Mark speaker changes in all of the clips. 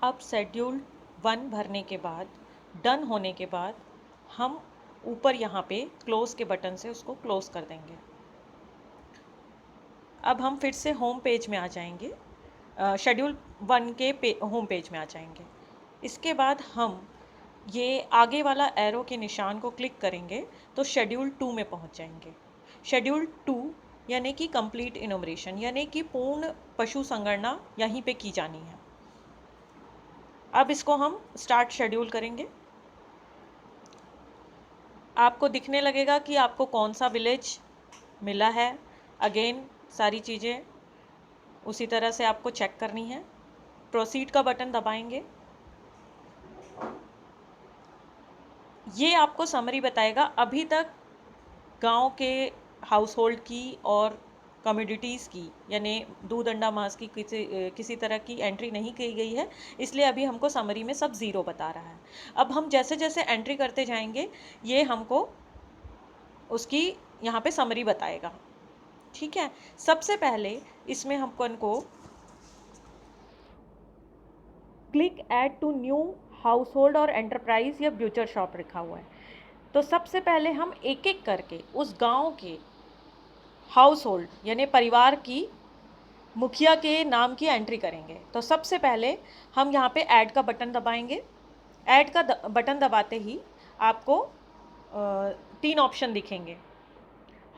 Speaker 1: अब शेड्यूल 1 भरने के बाद, डन होने के बाद, हम ऊपर यहाँ पे क्लोज के बटन से उसको क्लोज कर देंगे। अब हम फिर से होम पेज में आ जाएंगे, शेड्यूल 1 के होम पेज में आ जाएंगे। इसके बाद हम ये आगे वाला एरो के निशान को क्लिक करेंगे तो शेड्यूल 2 में पहुंच जाएंगे। शेड्यूल 2 यानी कि कंप्लीट इनोमरेशन, यानी कि पूर्ण पशु संगणना यहीं पे की जानी है। अब इसको हम स्टार्ट शेड्यूल करेंगे। आपको दिखने लगेगा कि आपको कौन सा विलेज मिला है। अगेन सारी चीज़ें उसी तरह से आपको चेक करनी है। प्रोसीड का बटन दबाएंगे। ये आपको समरी बताएगा अभी तक गांव के हाउस होल्ड की और कम्योडिटीज़ की, यानी दूध अंडा मांस की किसी तरह की एंट्री नहीं की गई है, इसलिए अभी हमको समरी में सब ज़ीरो बता रहा है। अब हम जैसे जैसे एंट्री करते जाएंगे ये हमको उसकी यहाँ पे समरी बताएगा। ठीक है, सबसे पहले इसमें हमको click add to new household और एंटरप्राइज या ब्यूचर शॉप लिखा हुआ है। तो सबसे पहले हम एक एक करके उस गांव के हाउस होल्ड यानी परिवार की मुखिया के नाम की एंट्री करेंगे। तो सबसे पहले हम यहाँ पे ऐड का बटन दबाएंगे। ऐड का बटन दबाते ही आपको 3 ऑप्शन दिखेंगे,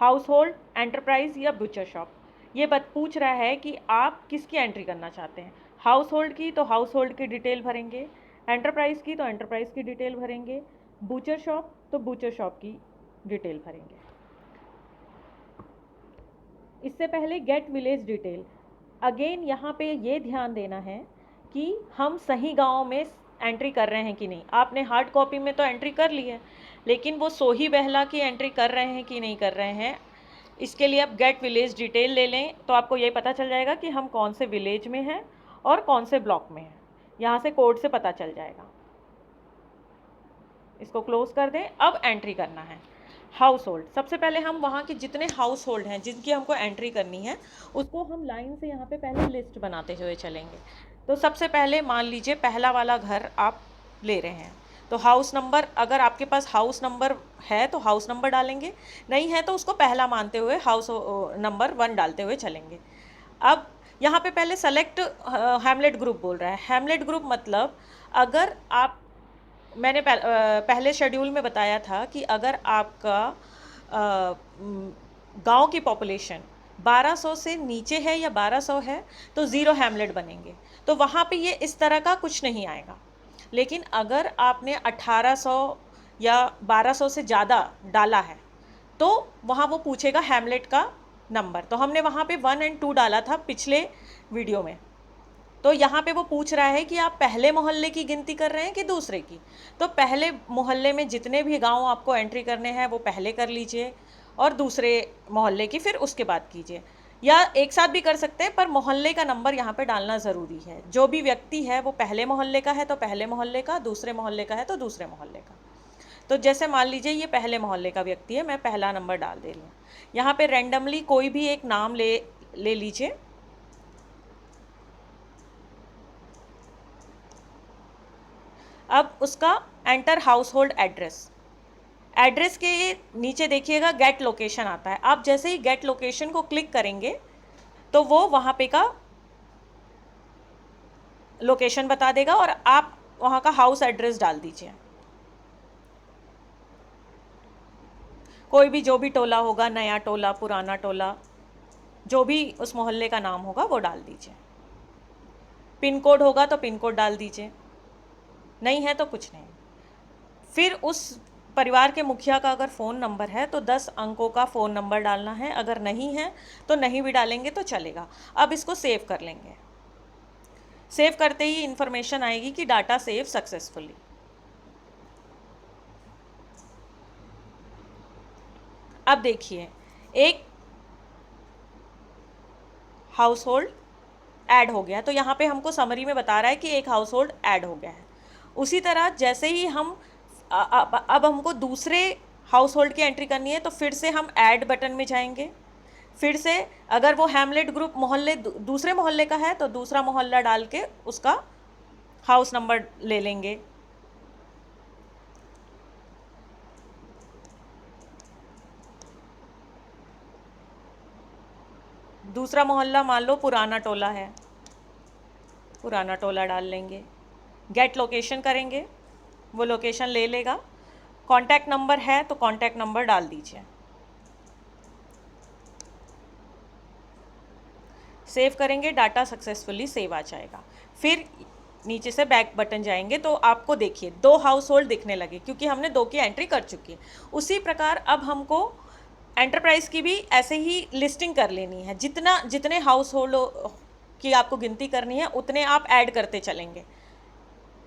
Speaker 1: हाउस होल्ड, एंटरप्राइज या ब्यूचर शॉप। ये पूछ रहा है कि आप किसकी एंट्री करना चाहते हैं। हाउस होल्ड की तो हाउस होल्ड की डिटेल भरेंगे, एंटरप्राइज की तो एंटरप्राइज की डिटेल भरेंगे, बूचर शॉप तो बूचर शॉप की डिटेल भरेंगे। इससे पहले गेट विलेज डिटेल, अगेन यहाँ पे ये ध्यान देना है कि हम सही गांव में एंट्री कर रहे हैं कि नहीं। आपने हार्ड कॉपी में तो एंट्री कर ली है, लेकिन वो सोही बहला की एंट्री कर रहे हैं कि नहीं कर रहे हैं, इसके लिए आप गेट विलेज डिटेल ले लें तो आपको ये पता चल जाएगा कि हम कौन से विलेज में हैं और कौन से ब्लॉक में हैं। यहाँ से कोड से पता चल जाएगा। इसको क्लोज कर दें। अब एंट्री करना है हाउस होल्ड। सबसे पहले हम वहाँ के जितने हाउस होल्ड हैं जिनकी हमको एंट्री करनी है उसको हम लाइन से यहाँ पे पहले लिस्ट बनाते हुए चलेंगे। तो सबसे पहले मान लीजिए पहला वाला घर आप ले रहे हैं, तो हाउस नंबर, अगर आपके पास हाउस नंबर है तो हाउस नंबर डालेंगे, नहीं है तो उसको पहला मानते हुए हाउस नंबर 1 डालते हुए चलेंगे। अब यहाँ पे पहले सेलेक्ट हैमलेट ग्रुप बोल रहा है। हैमलेट ग्रुप मतलब अगर आप, मैंने पहले शेड्यूल में बताया था कि अगर आपका गांव की पॉपुलेशन 1200 से नीचे है या 1200 है तो ज़ीरो हैमलेट बनेंगे, तो वहाँ पे ये इस तरह का कुछ नहीं आएगा। लेकिन अगर आपने 1800 या 1200 से ज़्यादा डाला है तो वहाँ वो पूछेगा हैमलेट का नंबर। तो हमने वहाँ पे 1 और 2 डाला था पिछले वीडियो में, तो यहाँ पे वो पूछ रहा है कि आप पहले मोहल्ले की गिनती कर रहे हैं कि दूसरे की। तो पहले मोहल्ले में जितने भी गांव आपको एंट्री करने हैं वो पहले कर लीजिए और दूसरे मोहल्ले की फिर उसके बाद कीजिए, या एक साथ भी कर सकते हैं, पर मोहल्ले का नंबर यहाँ पे डालना ज़रूरी है। जो भी व्यक्ति है वो पहले मोहल्ले का है तो पहले मोहल्ले का, दूसरे मोहल्ले का है तो दूसरे मोहल्ले का। तो जैसे मान लीजिए ये पहले मोहल्ले का व्यक्ति है, मैं पहला नंबर डाल दे रही हूँ। यहाँ पे रेंडमली कोई भी एक नाम ले लीजिए। अब उसका enter house hold address, address के नीचे देखिएगा गेट लोकेशन आता है। आप जैसे ही गेट लोकेशन को क्लिक करेंगे तो वो वहाँ पे का लोकेशन बता देगा और आप वहाँ का हाउस एड्रेस डाल दीजिए। कोई भी जो भी टोला होगा, नया टोला, पुराना टोला, जो भी उस मोहल्ले का नाम होगा वो डाल दीजिए। पिन कोड होगा तो पिन कोड डाल दीजिए, नहीं है तो कुछ नहीं। फिर उस परिवार के मुखिया का अगर फ़ोन नंबर है तो 10 अंकों का फ़ोन नंबर डालना है, अगर नहीं है तो नहीं भी डालेंगे तो चलेगा। अब इसको सेव कर लेंगे। सेव करते ही इंफॉर्मेशन आएगी कि डाटा सेव सक्सेसफुली। अब देखिए एक हाउस होल्ड ऐड हो गया, तो यहाँ पे हमको समरी में बता रहा है कि एक हाउस होल्ड ऐड हो गया है। उसी तरह जैसे ही हम अब हमको दूसरे हाउस होल्ड की एंट्री करनी है तो फिर से हम ऐड बटन में जाएंगे। फिर से अगर वो हैमलेट ग्रुप मोहल्ले दूसरे मोहल्ले का है तो दूसरा मोहल्ला डाल के उसका हाउस नंबर ले लेंगे। दूसरा मोहल्ला मान लो पुराना टोला है, पुराना टोला डाल लेंगे। गेट लोकेशन करेंगे, वो लोकेशन ले लेगा। कॉन्टैक्ट नंबर है तो कॉन्टैक्ट नंबर डाल दीजिए। सेव करेंगे, डाटा सक्सेसफुली सेव आ जाएगा। फिर नीचे से बैक बटन जाएंगे तो आपको देखिए 2 हाउस होल्ड दिखने लगे, क्योंकि हमने 2 की एंट्री कर चुकी है। उसी प्रकार अब हमको एंटरप्राइज की भी ऐसे ही लिस्टिंग कर लेनी है। जितने हाउस होल्ड की आपको गिनती करनी है उतने आप ऐड करते चलेंगे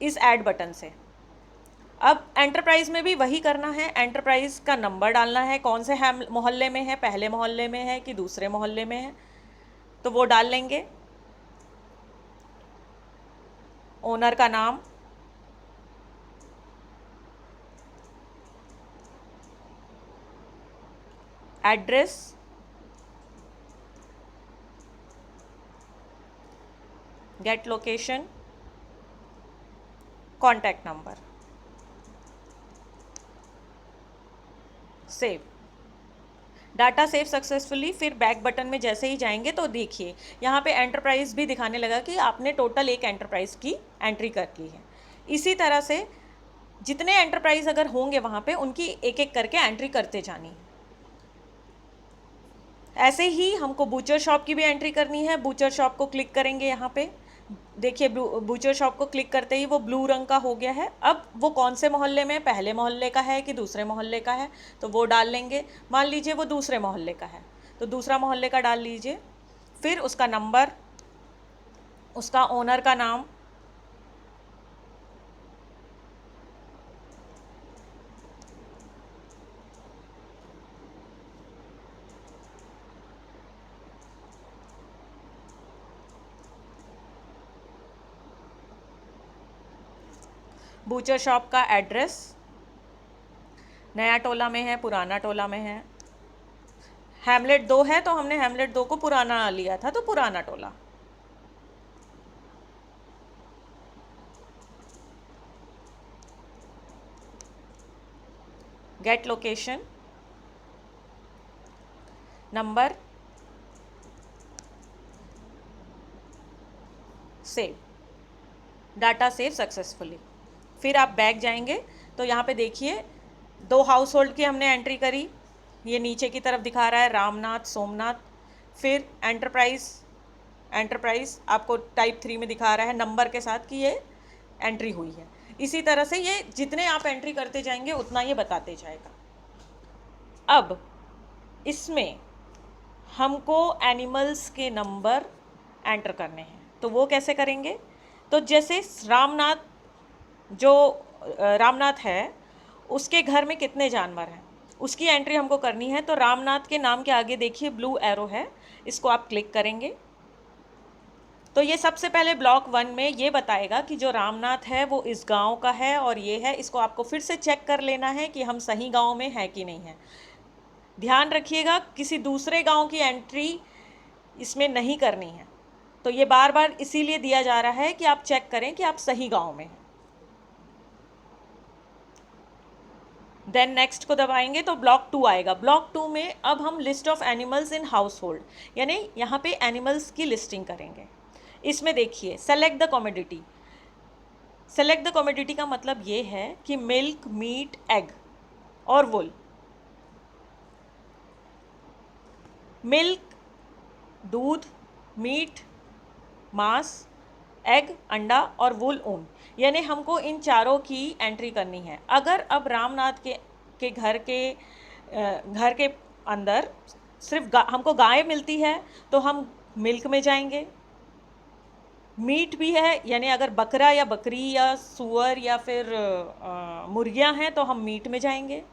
Speaker 1: इस ऐड बटन से। अब एंटरप्राइज में भी वही करना है। एंटरप्राइज का नंबर डालना है, कौन से मोहल्ले में है, पहले मोहल्ले में है कि दूसरे मोहल्ले में है, तो वो डाल लेंगे। ओनर का नाम, address, gate location, contact number, save. Data save successfully. फिर बैक बटन में जैसे ही जाएंगे तो देखिए यहाँ पे एंटरप्राइज भी दिखाने लगा कि आपने टोटल एक एंटरप्राइज की एंट्री कर ली है। इसी तरह से जितने एंटरप्राइज अगर होंगे वहाँ पे उनकी एक एक करके एंट्री करते जानी है। ऐसे ही हमको बूचर शॉप की भी एंट्री करनी है। बूचर शॉप को क्लिक करेंगे, यहाँ पे देखिए बूचर शॉप को क्लिक करते ही वो ब्लू रंग का हो गया है। अब वो कौन से मोहल्ले में, पहले मोहल्ले का है कि दूसरे मोहल्ले का है, तो वो डाल लेंगे। मान लीजिए वो दूसरे मोहल्ले का है तो दूसरा मोहल्ले का डाल लीजिए। फिर उसका नंबर, उसका ओनर का नाम, बूचर शॉप का एड्रेस, नया टोला में है, पुराना टोला में है। हैमलेट 2 है तो हमने हैमलेट 2 को पुराना लिया था तो पुराना टोला। Get location, number, save. Data save successfully. फिर आप बैक जाएंगे तो यहाँ पे देखिए 2 हाउस होल्ड की हमने एंट्री करी। ये नीचे की तरफ दिखा रहा है रामनाथ, सोमनाथ। फिर एंटरप्राइज आपको टाइप 3 में दिखा रहा है नंबर के साथ कि ये एंट्री हुई है। इसी तरह से ये जितने आप एंट्री करते जाएंगे उतना ये बताते जाएगा। अब इसमें हमको एनिमल्स के नंबर एंटर करने हैं, तो वो कैसे करेंगे? तो जैसे रामनाथ है, उसके घर में कितने जानवर हैं उसकी एंट्री हमको करनी है। तो रामनाथ के नाम के आगे देखिए ब्लू एरो है, इसको आप क्लिक करेंगे तो ये सबसे पहले ब्लॉक 1 में ये बताएगा कि जो रामनाथ है वो इस गांव का है और ये है। इसको आपको फिर से चेक कर लेना है कि हम सही गांव में है कि नहीं है। ध्यान रखिएगा किसी दूसरे गांव की एंट्री इसमें नहीं करनी है, तो ये बार बार इसीलिए दिया जा रहा है कि आप चेक करें कि आप सही गांव में हैं। देन नेक्स्ट को दबाएंगे तो ब्लॉक 2 आएगा। ब्लॉक 2 में अब हम list of animals in house hold, यानी यहाँ पे एनिमल्स की लिस्टिंग करेंगे। इसमें देखिए select the commodity. Select the commodity का मतलब ये है कि मिल्क, मीट, एग और वुल। मिल्क दूध, मीट मांस, एग अंडा और वुल ऊन, यानी हमको इन चारों की एंट्री करनी है। अगर अब रामनाथ के घर के अंदर सिर्फ हमको गाय मिलती है तो हम मिल्क में जाएंगे। मीट भी है, यानी अगर बकरा या बकरी या सुअर या फिर मुर्गियां हैं तो हम मीट में जाएंगे।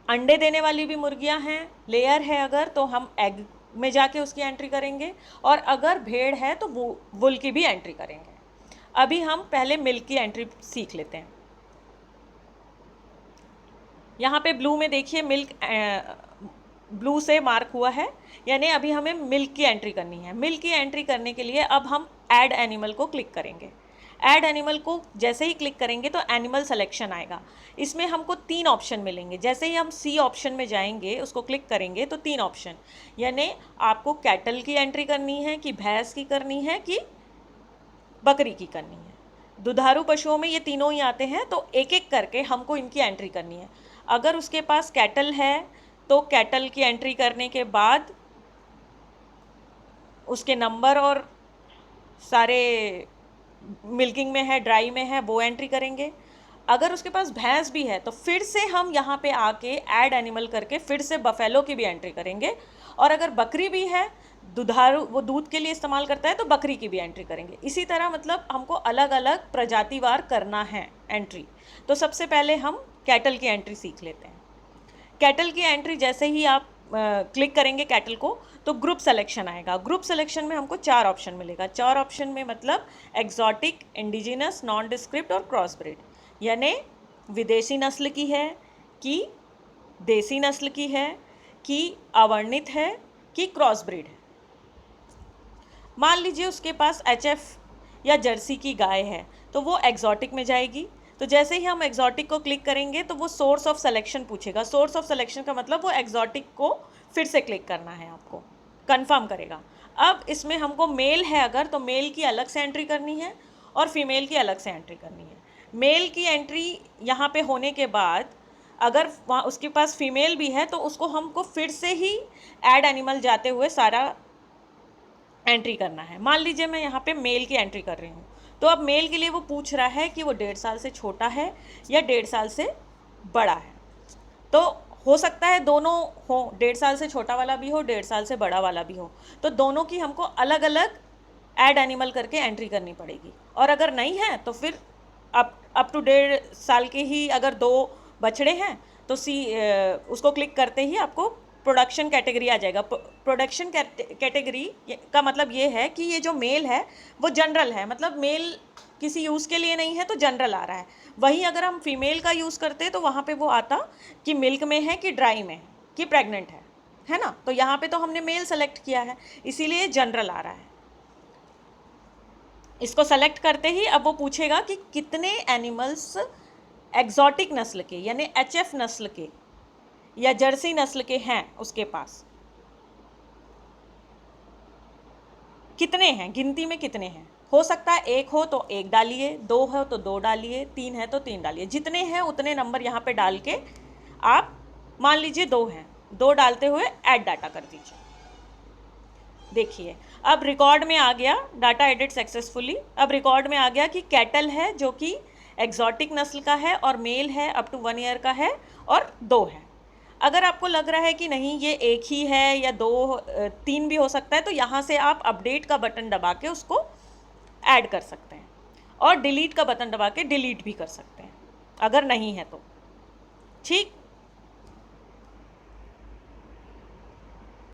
Speaker 1: अंडे देने वाली भी मुर्गियां हैं, लेयर है अगर, तो हम एग में जाके उसकी एंट्री करेंगे। और अगर भेड़ है तो वुल की भी एंट्री करेंगे। अभी हम पहले मिल्क की एंट्री सीख लेते हैं। यहाँ पे ब्लू में देखिए मिल्क ब्लू से मार्क हुआ है, यानी अभी हमें मिल्क की एंट्री करनी है। मिल्क की एंट्री करने के लिए अब हम ऐड एनिमल को क्लिक करेंगे। ऐड एनिमल को जैसे ही क्लिक करेंगे तो एनिमल सिलेक्शन आएगा। इसमें हमको 3 ऑप्शन मिलेंगे। जैसे ही हम सी ऑप्शन में जाएंगे, उसको क्लिक करेंगे तो 3 ऑप्शन, यानी आपको कैटल की एंट्री करनी है कि भैंस की करनी है कि बकरी की करनी है। दुधारू पशुओं में ये तीनों ही आते हैं, तो एक एक करके हमको इनकी एंट्री करनी है। अगर उसके पास कैटल है तो कैटल की एंट्री करने के बाद उसके नंबर और सारे मिल्किंग में है, ड्राई में है, वो एंट्री करेंगे। अगर उसके पास भैंस भी है तो फिर से हम यहाँ पे आके ऐड एनिमल करके फिर से बफेलो की भी एंट्री करेंगे। और अगर बकरी भी है, दुधारू, वो दूध के लिए इस्तेमाल करता है, तो बकरी की भी एंट्री करेंगे। इसी तरह मतलब हमको अलग अलग प्रजातिवार करना है एंट्री। तो सबसे पहले हम कैटल की एंट्री सीख लेते हैं। कैटल की एंट्री जैसे ही आप क्लिक करेंगे कैटल को, तो ग्रुप सिलेक्शन आएगा। ग्रुप सिलेक्शन में हमको 4 ऑप्शन मिलेगा। 4 ऑप्शन में मतलब एग्जॉटिक, इंडिजिनस, नॉन डिस्क्रिप्ट और क्रॉस ब्रीड, यानी विदेशी नस्ल की है कि देसी नस्ल की है कि अवर्णित है कि क्रॉस ब्रीड है। मान लीजिए उसके पास एचएफ या जर्सी की गाय है, तो वो एग्जॉटिक में जाएगी। तो जैसे ही हम एग्जॉटिक को क्लिक करेंगे तो वो सोर्स ऑफ सिलेक्शन पूछेगा। सोर्स ऑफ सिलेक्शन का मतलब वो एग्जॉटिक को फिर से क्लिक करना है, आपको कंफर्म करेगा। अब इसमें हमको मेल है अगर, तो मेल की अलग से एंट्री करनी है और फीमेल की अलग से एंट्री करनी है। मेल की एंट्री यहाँ पे होने के बाद अगर वहाँ उसके पास फीमेल भी है तो उसको हमको फिर से ही ऐड एनिमल जाते हुए सारा एंट्री करना है। मान लीजिए मैं यहाँ पे मेल की एंट्री कर रही हूँ, तो अब मेल के लिए वो पूछ रहा है कि वो 1.5 साल से छोटा है या 1.5 साल से बड़ा है। तो हो सकता है दोनों हो, 1.5 साल से छोटा वाला भी हो, 1.5 साल से बड़ा वाला भी हो, तो दोनों की हमको अलग अलग ऐड एनिमल करके एंट्री करनी पड़ेगी। और अगर नहीं है तो फिर अप टू 1.5 साल के ही अगर 2 बछड़े हैं तो उसको क्लिक करते ही आपको प्रोडक्शन कैटेगरी आ जाएगा। प्रोडक्शन कैटेगरी का मतलब ये है कि ये जो मेल है वो जनरल है, मतलब मेल किसी यूज़ के लिए नहीं है तो जनरल आ रहा है। वहीं अगर हम फीमेल का यूज़ करते तो वहाँ पे वो आता कि मिल्क में है कि ड्राई में है कि प्रेग्नेंट है ना। तो यहाँ पे तो हमने मेल सेलेक्ट किया है, इसीलिए जनरल आ रहा है। इसको सेलेक्ट करते ही अब वो पूछेगा कि कितने एनिमल्स एग्जॉटिक नस्ल के यानी एचएफ नस्ल के या जर्सी नस्ल के हैं उसके पास, कितने हैं, गिनती में कितने हैं। हो सकता है 1 हो तो 1 डालिए, 2 हो तो 2 डालिए, 3 है तो 3 डालिए। जितने हैं उतने नंबर यहाँ पे डाल के आप मान लीजिए 2 हैं, 2 डालते हुए ऐड डाटा कर दीजिए। देखिए अब रिकॉर्ड में आ गया डाटा एडिट सक्सेसफुली। अब रिकॉर्ड में आ गया कि कैटल है जो कि एग्जॉटिक नस्ल का है और मेल है अप टू 1 ईयर का है और 2 है। अगर आपको लग रहा है कि नहीं ये 1 ही है या 2, 3 भी हो सकता है, तो यहाँ से आप अपडेट का बटन दबा के उसको ऐड कर सकते हैं और डिलीट का बटन दबा के डिलीट भी कर सकते हैं अगर नहीं है तो। ठीक।